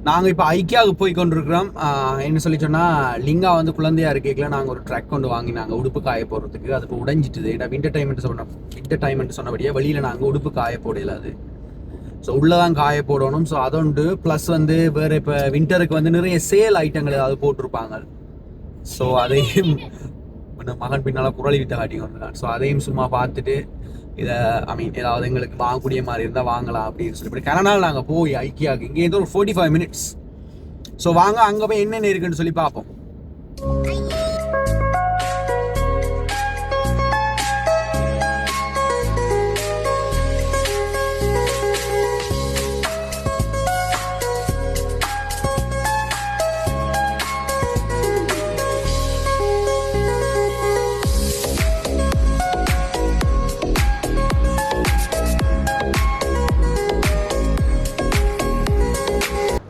நாங்கள் இப்போ ஐக்கியாவுக்கு போய் கொண்டிருக்கிறோம். என்ன சொல்லி சொன்னால் லிங்கா வந்து குழந்தையாக இருக்கல நாங்கள் ஒரு ட்ரக் கொண்டு வாங்கினாங்க உடுப்பு காய போடுறதுக்கு. அது இப்போ உடைஞ்சிட்டுது. ஏன்னா வின்டர் டைம்னு சொன்னபடியே வெளியில் நாங்கள் உடுப்பு காய போடல. அது ஸோ உள்ளே தான் காய போடணும். ஸோ அதோண்டு ப்ளஸ் வந்து வேறு இப்போ வின்டருக்கு வந்து நிறைய சேல் ஐட்டங்கள் ஏதாவது போட்டிருப்பாங்க. ஸோ அதையும் மகன் பின்னால் குரலிட்டு காட்டி கொண்டுதான். ஸோ அதையும் சும்மா பார்த்துட்டு இதை ஏதாவது எங்களுக்கு வாங்கக்கூடிய மாதிரி இருந்தால் வாங்கலாம் அப்படின்னு சொல்லி கனடாவில் நாங்கள் போய் ஐக்கியாவுக்கு இங்கே ஒரு 45 minutes. ஸோ வாங்க அங்கே போய் என்னென்ன இருக்குன்னு சொல்லி பார்ப்போம்.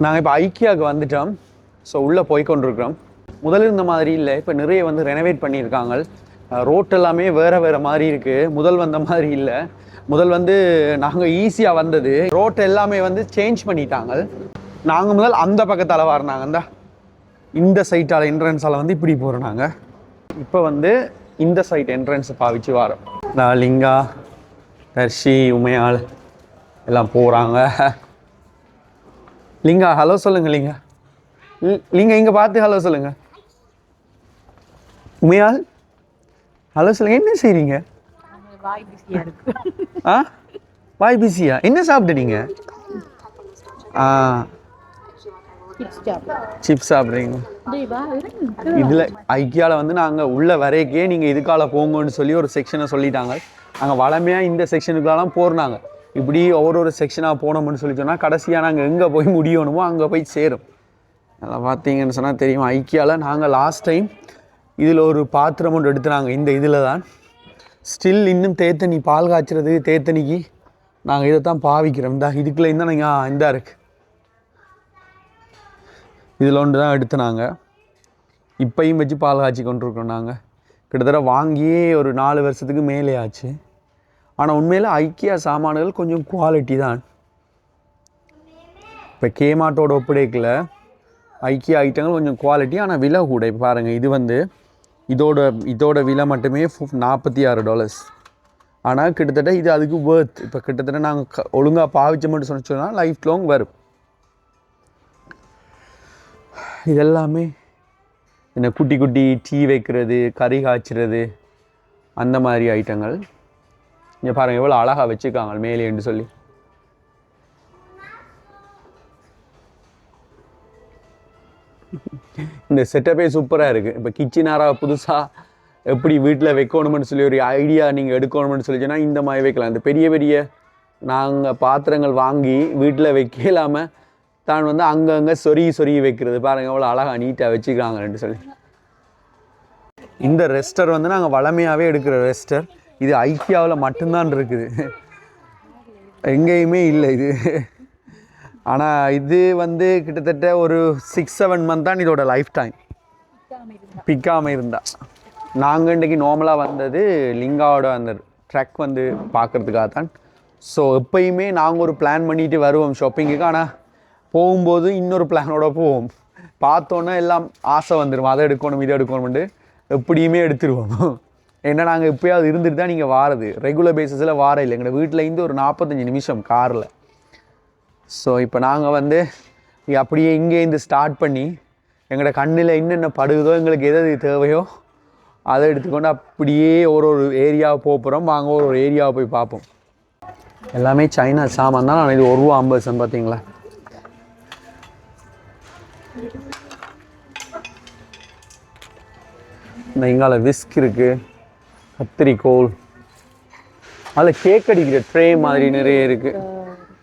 நாங்கள் இப்போ ஐக்கியாவுக்கு வந்துட்டோம். ஸோ உள்ளே போய் கொண்டிருக்கிறோம். முதல்ல இந்த மாதிரி இல்லை, இப்போ நிறைய வந்து ரெனோவேட் பண்ணியிருக்காங்க. ரோட் எல்லாமே வேறு மாதிரி இருக்குது. முதல் வந்த மாதிரி இல்லை. முதல் வந்து நாங்கள் ஈஸியாக வந்தது, ரோட் எல்லாமே வந்து சேஞ்ச் பண்ணிட்டாங்க. நாங்கள் முதல் அந்த பக்கத்தால் வரனாங்க, இந்த சைட்டால் என்ட்ரன்ஸால் வந்து இப்படி போகிறோம். நாங்கள் இப்போ வந்து இந்த சைட் என்ட்ரன்ஸை பாவிச்சு வரோம். நான் லிங்கா, தர்ஷி, உமையாள் எல்லாம் போகிறாங்க. லிங்கா ஹலோ சொல்லுங்க. லிங்கா இங்கே பார்த்து ஹலோ சொல்லுங்க. உமையாள் ஹலோ சொல்லுங்க. என்ன செய்றீங்க? வாய் பிஸியா? என்ன சாப்பிட்டீங்க? சிப்ஸ் சாப்பிட்றீங்க. இதில் ஐக்கியாவில் வந்து நாங்கள் உள்ள வரைக்கே நீங்கள் இதுக்கால போங்கன்னு சொல்லி ஒரு செக்ஷனை சொல்லிட்டாங்க. நாங்கள் வளமையாக இந்த செக்ஷனுக்குலாம் போகிறாங்க. இப்படி ஒரு செக்ஷனாக போனோம்னு சொல்லி சொன்னால் கடைசியாக நாங்கள் எங்கே போய் முடியணுமோ அங்கே போய் சேரும். அதெல்லாம் பார்த்தீங்கன்னு சொன்னால் தெரியும். ஐக்கியாவில் நாங்கள் லாஸ்ட் டைம் இதில் ஒரு பாத்திரம் ஒன்று எடுத்துனாங்க. இந்த இதில் தான் ஸ்டில் இன்னும் தேத்தனி பால் காய்ச்சறது தேத்தனிக்கு நாங்கள் இதை தான் பாவிக்கிறோம். இதுக்குள்ளே இருந்தால் நீங்கள் இந்த இருக்குது இதில் ஒன்று தான் எடுத்துனாங்க. இப்பையும் வச்சு பால் காய்ச்சி கொண்டிருக்கோம். நாங்கள் கிட்டத்தட்ட வாங்கியே ஒரு 4 வருஷத்துக்கு மேலே ஆச்சு. ஆனால் உண்மையில் ஐக்கியா சாமான்கள் கொஞ்சம் குவாலிட்டி தான். இப்போ கேமாட்டோட ஒப்படைக்கல ஐக்கியா ஐட்டங்கள் கொஞ்சம் குவாலிட்டி, ஆனால் விலை கூட. இப்போ பாருங்கள், இது வந்து இதோட விலை மட்டுமே $46. ஆனால் கிட்டத்தட்ட இது அதுக்கு வேர்த். இப்போ கிட்டத்தட்ட நாங்கள் ஒழுங்காக பாவிச்ச மட்டும் சொன்னால் லைஃப் லாங் வரும். இதெல்லாமே என்ன குட்டி குட்டி டீ வைக்கிறது, கறி காய்ச்சிறது, அந்த மாதிரி ஐட்டங்கள். இங்கே பாருங்கள் எவ்வளோ அழகாக வச்சுருக்காங்க மேலேன்னு சொல்லி. இந்த செட்டப்பே சூப்பராக இருக்குது. இப்போ கிச்சனாராக புதுசாக எப்படி வீட்டில் வைக்கணுமென்னு சொல்லி ஒரு ஐடியா நீங்கள் எடுக்கணுமென்னு சொல்லி சொன்னால் இந்த மாதிரி வைக்கலாம். இந்த பெரிய பெரிய நாங்கள் பாத்திரங்கள் வாங்கி வீட்டில் வைக்கலாமல் தான் வந்து அங்கங்கே சொருகி வைக்கிறது. பாருங்கள் எவ்வளோ அழகாக நீட்டாக வச்சுக்கிறாங்கன்னு சொல்லி. இந்த ரெஸ்டர் வந்து நாங்கள் வளமையாகவே எடுக்கிற ரெஸ்டர். இது ஐக்கியாவில் மட்டும்தான் இருக்குது, எங்கேயுமே இல்லை இது. ஆனால் இது வந்து கிட்டத்தட்ட ஒரு 6-7 மந்த் தான் இதோட லைஃப் டைம் பிக்காமல் இருந்தால். நாங்கள் இன்றைக்கி நார்மலாக வந்தது லிங்காவோட அந்த ட்ரக் வந்து பார்க்குறதுக்காக தான். ஸோ எப்பயுமே நாங்கள் ஒரு பிளான் பண்ணிட்டு வருவோம் ஷாப்பிங்குக்கு. ஆனால் போகும்போது இன்னொரு பிளானோட போவோம். பார்த்தோன்னே எல்லாம் ஆசை வந்துடும், அதை எடுக்கணும் இதை எடுக்கணும்ட்டு எப்படியுமே எடுத்துருவோம். ஏன்னா நாங்கள் எப்போயாவது இருந்துட்டு தான் நீங்கள் வாரது, ரெகுலர் பேசிஸில் வார இல்லை. எங்களோட வீட்டிலேருந்து ஒரு 45 நிமிஷம் காரில். ஸோ இப்போ நாங்கள் வந்து அப்படியே இங்கேருந்து ஸ்டார்ட் பண்ணி எங்களோட கண்ணில் என்னென்ன படுகுதோ, எங்களுக்கு எது தேவையோ அதை எடுத்துக்கொண்டு அப்படியே ஒரு ஏரியாவை போகிறோம். வாங்க ஒரு ஏரியாவை போய் பார்ப்போம். எல்லாமே சைனா சாமான் தான். ஆனால் இது $1.50 பார்த்தீங்களா. இந்த இங்கால விஸ்க் இருக்குது, கத்திரிக்கோல், அதில் கேக் அடிக்கிற ட்ரே மாதிரி நிறைய இருக்குது.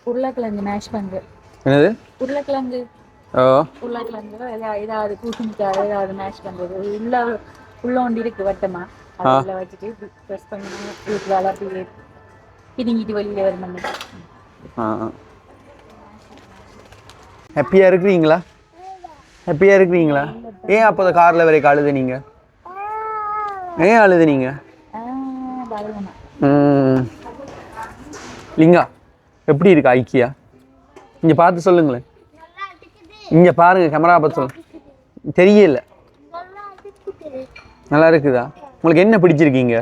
உருளைக்கிழங்கு மேஷ் பண்ணுறது. என்னது உருளைக்கிழங்கு? உருளைக்கிழங்கு ஏதாவது கூட்டிக்காக ஏதாவது மேஷ் பண்ணுறது. உள்ள ஒன்று இருக்குது வட்டமாக, அதில் வச்சுட்டு ப்ரெஸ் பண்ணி வீட்டில் அப்படியே பிதுங்கிட்டு வெளியில் வரணும். ஹாப்பியாக இருக்கிறீங்களா? ஏன் அப்போ அந்த காரில் வரைக்கும் அழுது நீங்கள்? ஏன் அழுது நீங்கள்? லிங்கா எப்படி இருக்கு ஐக்கியா? இங்கே பார்த்து சொல்லுங்களேன். இங்கே பாருங்க கேமரா பார்த்து சொல்ல தெரியல. நல்லா இருக்குதா? உங்களுக்கு என்ன பிடிச்சிருக்கீங்க?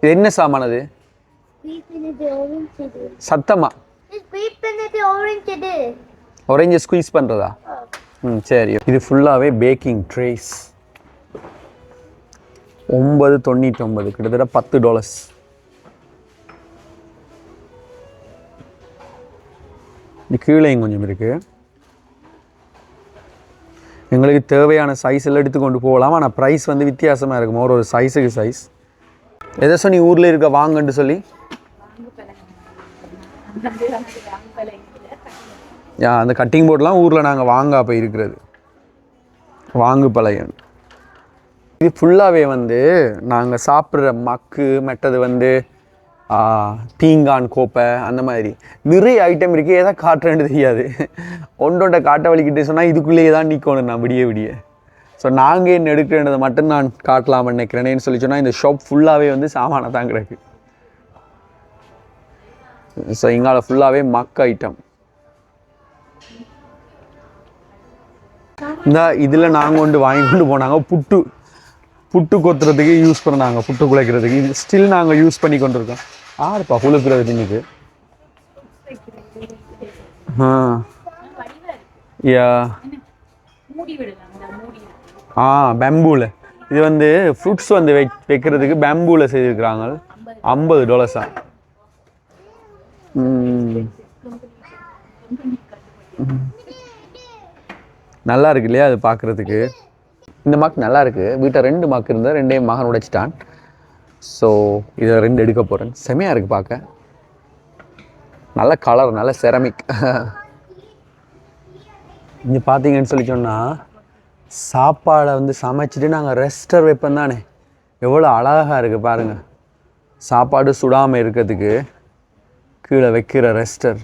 இது என்ன சாமானது? சத்தமா ஆரஞ்சு ஸ்குவீஸ் பண்ணுறதா? சரி. இது ஃபுல்லாகவே பேக்கிங் ட்ரேஸ். 9.99 கிட்டத்தட்ட $10. இது கீழேயும் கொஞ்சம் இருக்குது. எங்களுக்கு தேவையான சைஸ் எல்லாம் எடுத்துக்கொண்டு போகலாம். ஆனால் ப்ரைஸ் வந்து வித்தியாசமாக இருக்கும் ஒரு சைஸுக்கு சைஸ். எதை சொன்னி ஊரில் இருக்க வாங்கன்னு சொல்லி அந்த கட்டிங் போர்டெலாம் ஊரில் நாங்கள் வாங்க போய் இருக்கிறது வாங்கு பழையன். இது ஃபுல்லாகவே வந்து நாங்கள் சாப்பிட்ற மக்கு மெட்டது வந்து பீங்கான் கோப்பை அந்த மாதிரி நிறைய ஐட்டம் இருக்குது. எதை காட்டுறேன்னு தெரியாது. ஒன்றொண்ட காட்ட வலிக்கிட்டு சொன்னால் இதுக்குள்ளேயே தான் நிற்கணும் நான் விடிய. ஸோ நாங்கள் என்ன எடுக்கிறதை மட்டும் நான் காட்டலாம்னு நினைக்கிறேன்னு சொல்லி சொன்னால் இந்த ஷாப் ஃபுல்லாகவே வந்து சாமானை தான் கிடக்கு. ஸோ இங்கால ஃபுல்லாகவே மக் ஐட்டம். இந்த இதில் நாங்கள் கொண்டு வாங்கி கொண்டு போனாங்க புட்டு கொத்துறதுக்கு யூஸ் பண்ணாங்க. புட்டு குழைக்கிறதுக்கு இது ஸ்டில் நாங்கள் யூஸ் பண்ணி கொண்டு இருக்கோம். ஆறுப்பா குழுக்கிறது இன்னைக்கு. பேம்பூவில் இது வந்து ஃப்ரூட்ஸ் வந்து வைக்கிறதுக்கு பேம்பூவில் செய்திருக்கிறாங்க. $50. நல்லா இருக்கு இல்லையா அது பார்க்குறதுக்கு? இந்த மக் நல்லா இருக்குது. வீட்டை 2 மக் இருந்தால் 2 மகன் உடைச்சிட்டான். ஸோ இதை 2 எடுக்க போகிறேன். செமையாக இருக்குது பார்க்க. நல்ல கலர், நல்ல செரமிக். இங்கே பார்த்தீங்கன்னு சொல்லி சொன்னால் சாப்பாடை வந்து சமைச்சிட்டு நாங்கள் ரெஸ்டர் வைப்போம் தானே, எவ்வளோ அழகாக இருக்குது பாருங்கள். சாப்பாடு சுடாமல் இருக்கிறதுக்கு கீழே வைக்கிற ரெஸ்டர்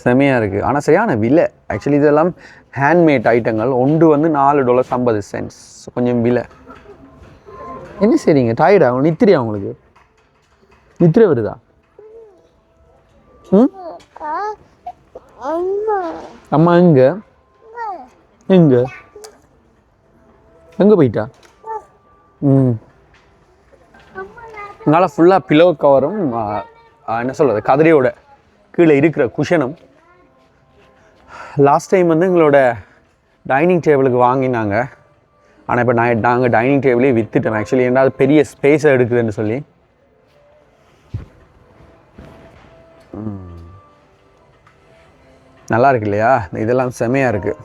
செமையாக இருக்குது. ஆனால் சரியான விலை. ஆக்சுவலி இதெல்லாம் ஹேண்ட்மேட் ஐட்டங்கள். ஒன்று வந்து $4.50. கொஞ்சம் விலை. என்ன சரிங்க டயர்டா? அவங்க நித்திரியா? உங்களுக்கு நித்திரை வருதா? அம்மா எங்க எங்க எங்கே போயிட்டா? என்னால் ஃபுல்லாக பிலோ கவரும் என்ன சொல்கிறது கதிரையோட கீழே இருக்கிற குஷனும். லாஸ்ட் டைம் வந்து எங்களோட டைனிங் டேபிளுக்கு வாங்கினாங்க. ஆனால் இப்போ நாங்கள் டைனிங் டேபிளே விற்றுட்டோம். ஆக்சுவலி என்ன பெரிய ஸ்பேஸை எடுக்குதுன்னு சொல்லி. நல்லா இருக்கு இல்லையா? இதெல்லாம் செமையாக இருக்குது.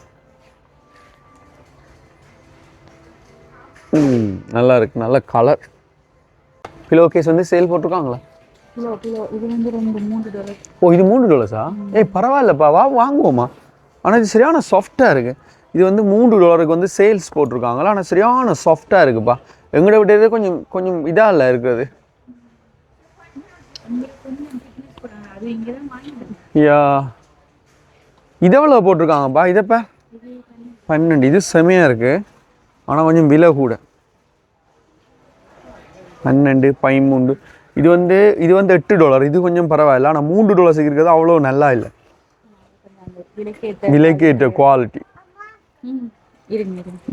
நல்லா இருக்குது. நல்ல கலர். பிலோ கேஸ் வந்து சேல் போட்டிருக்காங்களா? ஓ இது $3. ஏய் பரவாயில்லப்பா, வாங்குவோமா? ஆனால் இது சரியான சாஃப்டாக இருக்குது. இது வந்து $3 வந்து சேல்ஸ் போட்டிருக்காங்களா? ஆனால் சரியான சாஃப்டாக இருக்குப்பா. எங்கள்கிட்ட விட்டதே கொஞ்சம் கொஞ்சம் இதாக இல்லை இருக்கிறது. யா இது எவ்வளோ போட்டிருக்காங்கப்பா? இதப்பா 12. இது செமையாக இருக்குது. ஆனால் கொஞ்சம் விலை கூட. 12, 13. இது வந்து $8. இது கொஞ்சம் பரவாயில்ல. ஆனால் $3 இருக்கிறது அவ்வளோ நல்லா இல்லை. விலைக்கேற்ற குவாலிட்டி.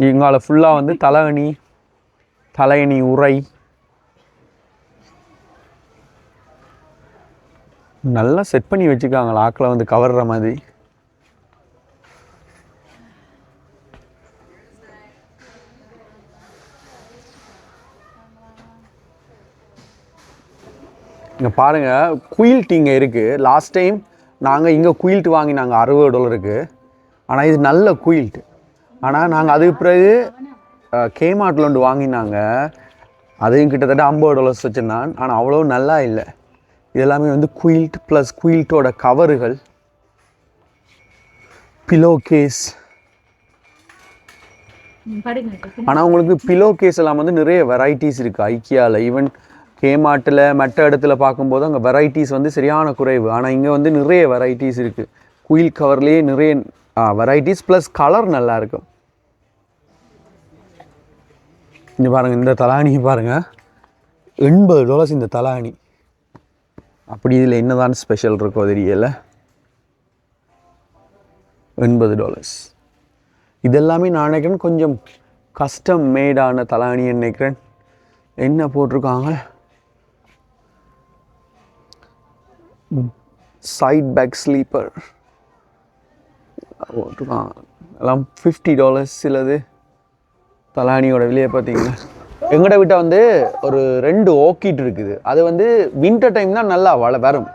இங்கால ஃபுல்லாக வந்து தலையணி உரை நல்லா செட் பண்ணி வச்சுக்காங்களா ஆக்களை வந்து கவர்ற மாதிரி. இங்கே பாருங்கள் குயில்ட் இங்கே இருக்குது. லாஸ்ட் டைம் நாங்கள் இங்கே குயில்ட் வாங்கினாங்க $60. ஆனால் இது நல்ல குயில்ட். ஆனால் நாங்கள் அதுக்கு பிறகு கேமார்ட்டில் ஒன்று வாங்கினாங்க. அதையும் கிட்டத்தட்ட $50 வச்சுருந்தான். ஆனால் அவ்வளோ நல்லா இல்லை. இதெல்லாமே வந்து குயில்ட் ப்ளஸ் குயில்ட்டோட கவருகள், பிலோ கேஸ். ஆனால் உங்களுக்கு பிலோ கேஸ் எல்லாம் வந்து நிறைய வெரைட்டிஸ் இருக்குது ஐக்கியாவில். ஈவன் கேமார்ட்டில் மற்ற இடத்துல பார்க்கும்போது அங்கே வெரைட்டிஸ் வந்து சரியான குறைவு. ஆனால் இங்கே வந்து நிறைய வெரைட்டிஸ் இருக்குது. குயில் கவர்லேயே நிறைய வெரைட்டிஸ் ப்ளஸ் கலர் நல்லாயிருக்கும். இங்கே பாருங்கள், இந்த தலாணியை பாருங்கள், $80 இந்த தலாணி. அப்படி இதில் என்னதான் ஸ்பெஷல் இருக்கோ தெரியல. $80. இதெல்லாமே நான் நினைக்கிறேன் கொஞ்சம் கஸ்டம் மேடான தலாணின்னு நினைக்கிறேன். என்ன போட்டிருக்காங்க, சைட் பேக் ஸ்லீப்பர் போட்டிருக்காங்க. எல்லாம் $50 சிலது. தலானியோட விலையை பார்த்தீங்கன்னா எங்கட வீட்டை வந்து ஒரு 2 ஓக்கிட் இருக்குது. அது வந்து வின்டர் டைம் தான் நல்லா வரும்,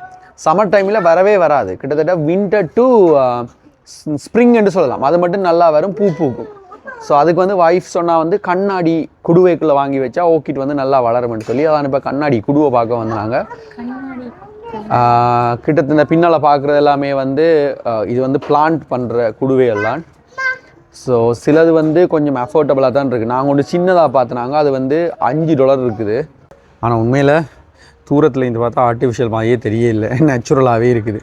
சம்மர் டைமில் வரவே வராது. கிட்டத்தட்ட வின்டர் டு ஸ்ப்ரிங் என்று சொல்லலாம். அது மட்டும் நல்லா வரும், பூ பூக்கும். ஸோ அதுக்கு வந்து வைஃப் சொன்னால் வந்து கண்ணாடி குடுவைக்குள்ளே வாங்கி வச்சா ஓக்கிட் வந்து நல்லா வளரும்னு சொல்லி அதான் இப்போ கண்ணாடி குடுவை பார்க்க வந்தாங்க. கிட்டத்தட்ட பின்னால் பார்க்குறது எல்லாமே வந்து இது வந்து பிளான்ட் பண்ணுற குடுவையெல்லாம். ஸோ சிலது வந்து கொஞ்சம் அஃபோர்டபுளாக தான் இருக்குது. நாங்கள் ஒன்று சின்னதாக பார்த்தினாங்க, அது வந்து $5 இருக்குது. ஆனால் உண்மையில் தூரத்தில் இருந்து பார்த்தா ஆர்டிஃபிஷியல் மாதிரியே தெரியல, நேச்சுரலாகவே இருக்குது.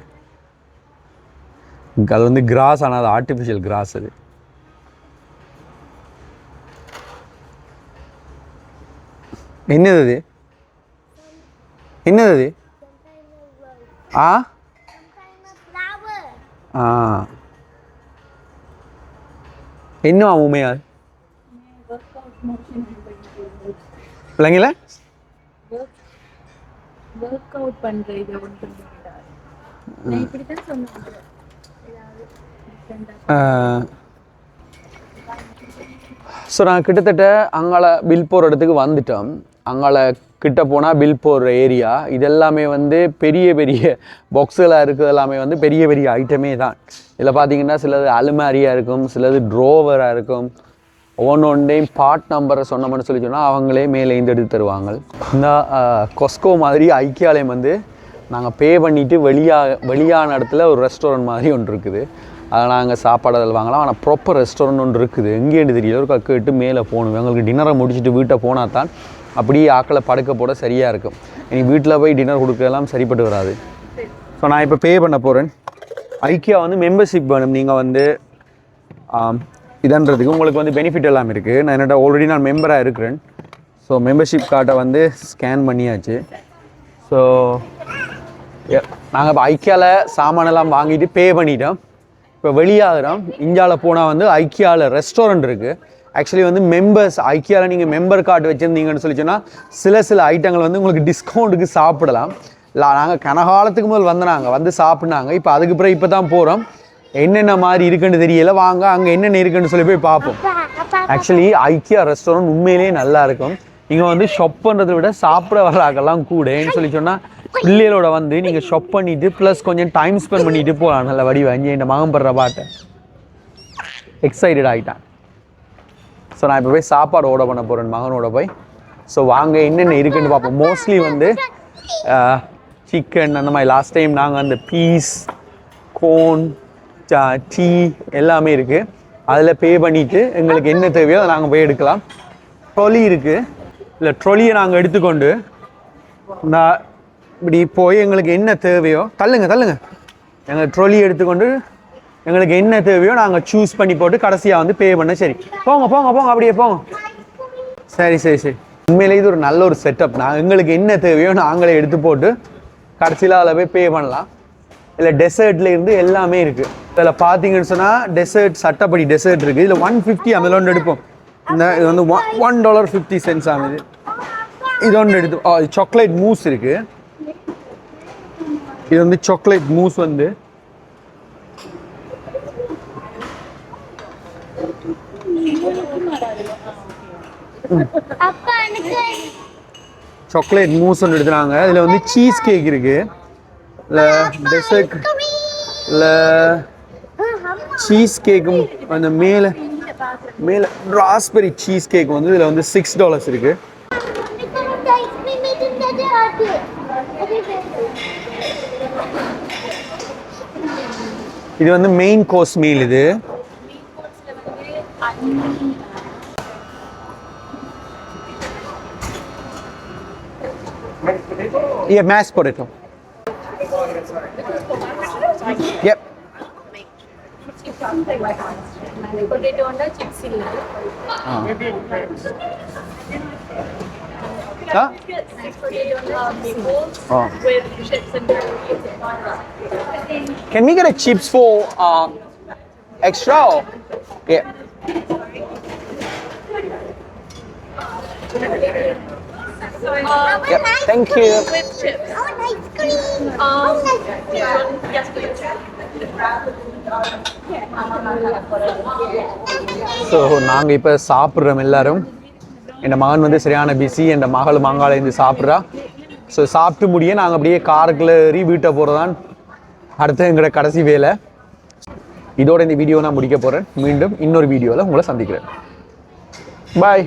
அது வந்து கிராஸ், ஆனால் அது ஆர்டிஃபிஷியல் கிராஸ். அது என்னது அது? என்னது அது? ஆ ஆ என்ன உண்மையா பிள்ளைங்கள வொர்க் அவுட் பண்றது நான் இப்படி தான் சொன்னேன். ஸோ நான் கிட்டத்தட்ட அங்கால பில் போகிற இடத்துக்கு வந்துட்டோம். அங்கால கிட்ட போனால் பில் போடுற ஏரியா இதெல்லாமே வந்து பெரிய பெரிய பாக்ஸுகளாக இருக்கிறது எல்லாமே வந்து பெரிய பெரிய ஐட்டமே தான். இதில் பார்த்தீங்கன்னா சிலது அலுமாரியாக இருக்கும், சிலது ட்ரோவராக இருக்கும். ஒவ்வொன்றையும் பார்ட் நம்பரை சொன்னோம்னு சொல்லி சொன்னால் அவங்களே மேலே இந்த எடுத்து தருவாங்க. இந்த கொஸ்கோ மாதிரி ஐக்கியாலயம் வந்து நாங்கள் பே பண்ணிவிட்டு வெளியான இடத்துல ஒரு ரெஸ்டாரண்ட் மாதிரி ஒன்று இருக்குது. அதை நாங்கள் சாப்பாடு அதில் வாங்கலாம். ஆனால் ப்ராப்பர் ரெஸ்டாரண்ட் ஒன்று இருக்குது, எங்கேன்னு தெரியல. ஒரு கேட்டு மேலே போகணும். எங்களுக்கு டின்னரை முடிச்சுட்டு வீட்டை போனால் தான் அப்படியே ஆக்களை படுக்க போட சரியாக இருக்கும். இனி வீட்டில் போய் டின்னர் கொடுக்கலாம் சரிப்பட்டு வராது. ஸோ நான் இப்போ பே பண்ண போகிறேன். ஐக்கியா வந்து மெம்பர்ஷிப் வேணும். நீங்கள் வந்து இதன்றதுக்கு உங்களுக்கு வந்து பெனிஃபிட் எல்லாம் இருக்குது. நான் என்னோட ஆல்ரெடி நான் மெம்பராக இருக்கிறேன். ஸோ மெம்பர்ஷிப் கார்டை வந்து ஸ்கேன் பண்ணியாச்சு. ஸோ நாங்கள் இப்போ ஐக்கியாவில் சாமானெல்லாம் வாங்கிட்டு பே பண்ணிட்டோம். இப்போ வெளியாகிறோம். இந்தியாவில் போனால் வந்து ஐக்கியாவில் ரெஸ்டாரண்ட் இருக்குது. ஆக்சுவலி வந்து மெம்பர்ஸ் ஐக்கியாவில் நீங்கள் மெம்பர் கார்டு வச்சுருந்தீங்கன்னு சொல்லி சொன்னால் சில ஐட்டங்கள் வந்து உங்களுக்கு டிஸ்கவுண்ட்டுக்கு சாப்பிடலாம். இல்லை நாங்கள் கனகாலத்துக்கு முதல் வந்து சாப்பிட்னாங்க. இப்போ அதுக்கு பிறகு இப்போ தான் போகிறோம். என்னென்ன மாதிரி இருக்குன்னு தெரியல, வாங்க அங்கே என்னென்ன இருக்குன்னு சொல்லி போய் பார்ப்போம். ஆக்சுவலி ஐக்கியா ரெஸ்டாரண்ட் உண்மையிலேயே நல்லா இருக்கும். இங்கே வந்து ஷாப் பண்ணுறதை விட சாப்பிட வர்றாங்கெல்லாம் கூடன்னு சொல்லி சொன்னால் பிள்ளைகளோட வந்து நீங்கள் ஷாப் பண்ணிவிட்டு ப்ளஸ் கொஞ்சம் டைம் ஸ்பெண்ட் பண்ணிட்டு போகலாம். நல்ல வடிவா இங்கே இந்த மகன் படுற பாட்டை எக்ஸைட்டட் ஆகிட்டான். ஸோ நான் இப்போ போய் சாப்பாடு ஆர்டர் பண்ண போகிறேன் மகனோட போய். ஸோ வாங்க என்னென்ன இருக்குன்னு பார்ப்போம். மோஸ்ட்லி வந்து சிக்கன் அந்த மாதிரி. லாஸ்ட் டைம் நாங்கள் அந்த பீஸ் கோன் டீ எல்லாமே இருக்குது. அதில் பே பண்ணிவிட்டு எங்களுக்கு என்ன தேவையோ அதை நாங்கள் போய் எடுக்கலாம். ட்ரொலி இருக்குது. இல்லை ட்ரொலியை நாங்கள் எடுத்துக்கொண்டு நான் இப்படி போய் எங்களுக்கு என்ன தேவையோ தள்ளுங்க எங்கள் ட்ரொலி எடுத்துக்கொண்டு எங்களுக்கு என்ன தேவையோ நாங்கள் சூஸ் பண்ணி போட்டு கடைசியாக வந்து பே பண்ண. சரி போங்க அப்படியே போங்க. சரி உண்மையிலே இது ஒரு நல்ல ஒரு செட்டப். எங்களுக்கு என்ன தேவையோ நாங்களே எடுத்து போட்டு கடைசியில் அதில் போய் பே பண்ணலாம். இல்லை டெசர்ட்ல இருந்து எல்லாமே இருக்குது. இதில் பார்த்தீங்கன்னு சொன்னால் டெசர்ட் சட்டப்படி டெசர்ட் இருக்குது. இதில் 150 அதில் ஒன்று எடுப்போம். இது வந்து $1.50 ஆகுது. இது ஒன்று எடுத்து சாக்லேட் மூஸ் இருக்குது. இது வந்து சாக்லேட் மூஸ் வந்து சாக்லேட் மூஸ் ஒன்று எடுத்துனாங்க. இதில் வந்து சீஸ் கேக் இருக்குது. இல்லை டெசர்ட் இல்லை சீஸ் கேக்கும் அந்த மேலே ராஸ்பெரி சீஸ் கேக் வந்து இதில் வந்து $6 இருக்குது. இது வந்து மெயின் கோர்ஸ் மீல். இது Yeah, mashed potato. Yep. Potato and chips இல்ல. Can we get a chips for extra. Yeah. Yep. Thank you. With chips. I want ice cream. Yes, please. So நாங்கள் இப்போ சாப்பிட்றோம் எல்லாரும். என் மகன் வந்து சரியான பிஸி, என் மகள் மாங்காலேருந்து சாப்பிட்றா. ஸோ சாப்பிட்டு முடிய நாங்கள் அப்படியே காருக்குள்ள ஏறி வீட்டை போகிறதான் அடுத்து எங்களோட கடைசி வேலை. இதோட இந்த வீடியோ நான் முடிக்க போகிறேன். மீண்டும் இன்னொரு வீடியோவில் உங்களை சந்திக்கிறேன். பாய்.